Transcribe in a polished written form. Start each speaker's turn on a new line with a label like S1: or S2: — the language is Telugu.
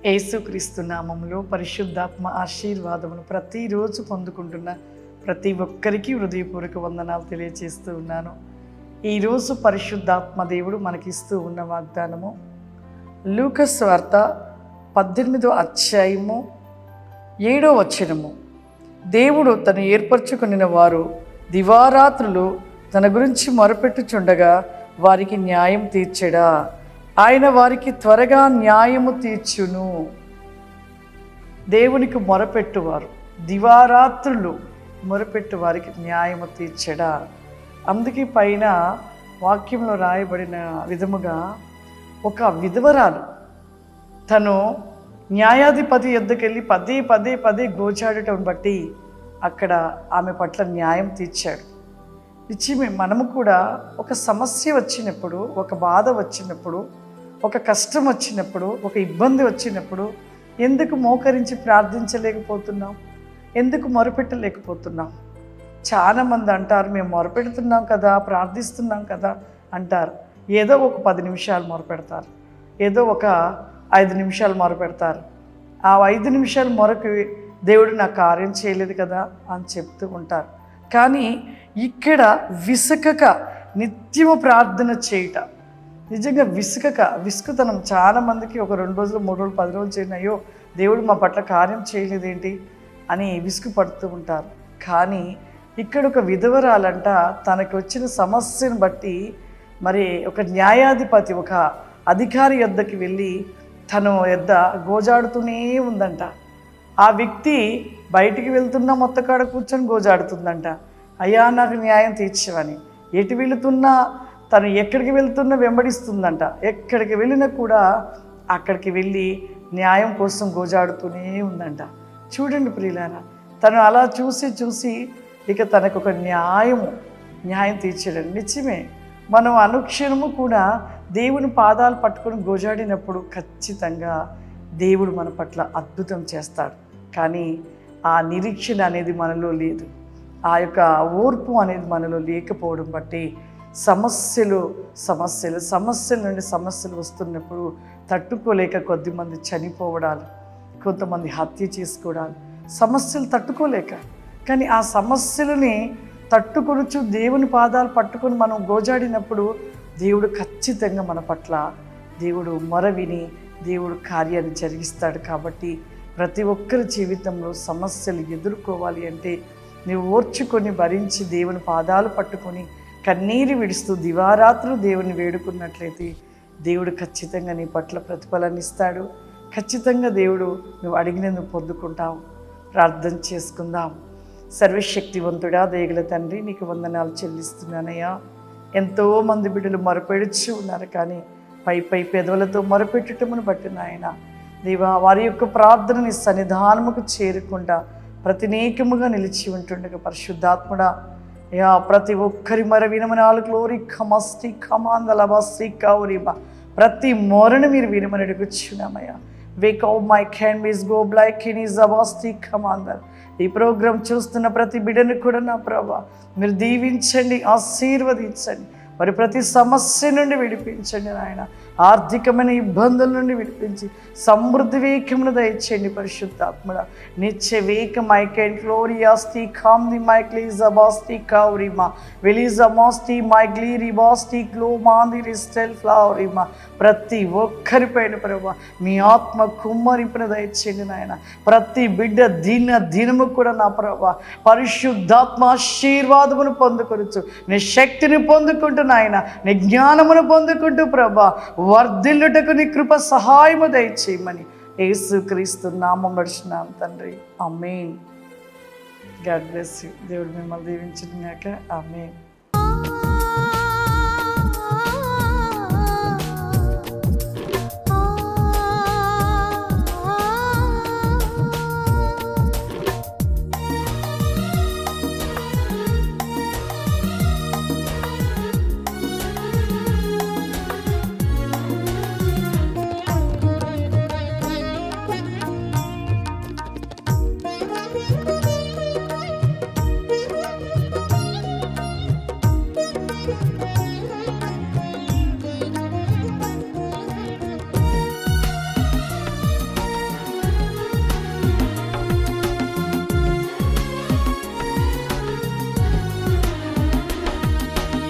S1: యేసుక్రీస్తు నామములో పరిశుద్ధాత్మ ఆశీర్వాదమును ప్రతిరోజు పొందుకుంటున్న ప్రతి ఒక్కరికి హృదయపూర్వక వందనాలు తెలియజేస్తూ ఉన్నాను. ఈరోజు పరిశుద్ధాత్మ దేవుడు మనకిస్తూ ఉన్న వాగ్దానము లూకాసు వార్త 18వ అధ్యాయము 7వ వచనము. దేవుడు తను ఏర్పరచుకొనిన వారు దివారాత్రులు తన గురించి మొరపెట్టుచుండగా వారికి న్యాయం తీర్చెడా. ఆయన వారికి త్వరగా న్యాయము తీర్చును. దేవునికి మొరపెట్టువారు దివారాత్రులు మొరపెట్టు వారికి న్యాయము తీర్చెడా. అందుకే పైన వాక్యంలో రాయబడిన విధముగా ఒక విధవరాలు తను న్యాయాధిపతి యొద్దకెళ్ళి పదే గోచాడటం బట్టి అక్కడ ఆమె పట్ల న్యాయం తీర్చాడు. నిజమే, మనము కూడా ఒక సమస్య వచ్చినప్పుడు, ఒక బాధ వచ్చినప్పుడు, ఒక కష్టం వచ్చినప్పుడు, ఒక ఇబ్బంది వచ్చినప్పుడు ఎందుకు మోకరించి ప్రార్థించలేకపోతున్నాం? ఎందుకు మొరపెట్టలేకపోతున్నాం? చాలామంది అంటారు, మేము మొరపెడుతున్నాం కదా, ప్రార్థిస్తున్నాం కదా అంటారు. ఏదో ఒక 10 నిమిషాలు మొరపెడతారు, ఏదో ఒక 5 నిమిషాలు మొరపెడతారు. ఆ 5 నిమిషాల మొరకు దేవుడు నాకు కార్యం చేయలేదు కదా అని చెప్తూ ఉంటారు. కానీ ఇక్కడ విసుకక నిత్యము ప్రార్థన చేయుట, నిజంగా విసుకుతనం చాలామందికి ఒక 2 రోజులు 3 రోజులు 10 రోజులు చేయను, అయ్యో దేవుడు మా పట్ల కార్యం చేయలేదేంటి అని విసుగుపడుతూ ఉంటారు. కానీ ఇక్కడ ఒక విధవరాలంట తనకు వచ్చిన సమస్యను బట్టి మరి ఒక న్యాయాధిపతి, ఒక అధికారి యొద్దకి వెళ్ళి తను యొద్ద గోజాడుతూనే ఉందంట. ఆ వ్యక్తి బయటికి వెళ్తున్న మొత్తకాడ కూర్చొని గోజాడుతుందంట, అయ్యా నాకు న్యాయం తీర్చవని. ఎటు వెళుతున్నా, తను ఎక్కడికి వెళ్తున్నా వెంబడిస్తుందంట. ఎక్కడికి వెళ్ళినా కూడా అక్కడికి వెళ్ళి న్యాయం కోసం గోజాడుతూనే ఉందంట. చూడండి ప్రియులారా, తను అలా చూసి ఇక తనకు ఒక న్యాయం తీర్చడం. నిజమే, మనం అనుక్షణము కూడా దేవుని పాదాలు పట్టుకొని గోజాడినప్పుడు ఖచ్చితంగా దేవుడు మన పట్ల అద్భుతం చేస్తాడు. కానీ ఆ నిరీక్షణ అనేది మనలో లేదు, ఆ యొక్క ఓర్పు అనేది మనలో లేకపోవడం బట్టి సమస్యల నుండి సమస్యలు వస్తున్నప్పుడు తట్టుకోలేక కొద్దిమంది చనిపోవడాలు, కొంతమంది హత్య చేసుకోవడాలు, సమస్యలు తట్టుకోలేక. కానీ ఆ సమస్యలని తట్టుకొనుచు దేవుని పాదాలు పట్టుకొని మనం గోజాడినప్పుడు దేవుడు ఖచ్చితంగా మన పట్ల దేవుడు మొర విని దేవుడు కార్యాన్ని జరిగిస్తాడు. కాబట్టి ప్రతి ఒక్కరి జీవితంలో సమస్యలు ఎదుర్కోవాలి అంటే నీవు ఓర్చుకొని భరించి దేవుని పాదాలు పట్టుకొని కన్నీరు విడుస్తూ దివారాత్రులు దేవుని వేడుకున్నట్లయితే దేవుడు ఖచ్చితంగా నీ పట్ల ప్రతిఫలాన్ని ఇస్తాడు. ఖచ్చితంగా దేవుడు నువ్వు అడిగినందుకు పొందుకుంటావు. ప్రార్థన చేసుకుందాం. సర్వశక్తివంతుడా, దయగల తండ్రి, నీకు వందనాలు చెల్లిస్తున్నానయ్యా. ఎంతోమంది బిడ్డలు మొరపెడుచు ఉన్నారు, కానీ పై పెదవులతో మొరపెట్టటమును బట్టి నాయన దేవా, వారి యొక్క ప్రార్థనని సన్నిధానముకు చేరకుండా ప్రతినేకముగా నిలిచి ఉంటుండగా పరిశుద్ధాత్ముడా యా, ప్రతి ఒక్కరి మొర వినమనాలు గ్లోరీ ఖమస్టి ఖమాందలబస్టి కౌరిబా, ప్రతి మొరను మీరు వినమని అడుగుచున్నామయ్యా. వేక్ ఆఫ్ మై క్యాన్వీస్ గో బ్లైక్ ఇన్ ఈజ్ అబాస్టి ఖమాందర్. ఈ ప్రోగ్రాం చూస్తున్న ప్రతి బిడ్డను కూడా నా ప్రభా మీరు దీవించండి, ఆశీర్వదించండి. మరి ప్రతి సమస్య నుండి విడిపించండి నాయన. ఆర్థికమైన ఇబ్బందుల నుండి విడిపించి సమృద్ధి వేకమును దయచేయండి పరిశుద్ధాత్మడా. నిత్య వేకం ఐ కెన్ గ్లోరియాస్టి కామ్ది మై క్లీజబాస్టి కౌరిమా వెలిజమాస్టి మై గ్లీరిబాస్టి గ్లోమాంది రిస్టెల్ ఫ్లవరిమా. ప్రతి ఒక్కరిపైన ప్రభా మీ ఆత్మ కుమ్మరింపును దయచేయండి నాయన. ప్రతి బిడ్డ దినము కూడా నా ప్రభా పరిశుద్ధాత్మ ఆశీర్వాదమును పొందుకొనొచ్చు, నీ శక్తిని పొందుకుంటూ నాయన, నీ జ్ఞానమును పొందుకుంటూ ప్రభా వర్ధిల్లుటకు నీ కృప సహాయము దయచేయమని యేసుక్రీస్తు నామములో నడుచున్నాం తండ్రి. ఆమేన్. God bless you. దేవుడు మిమ్మల్ని దీవించుగాక. ఆమేన్.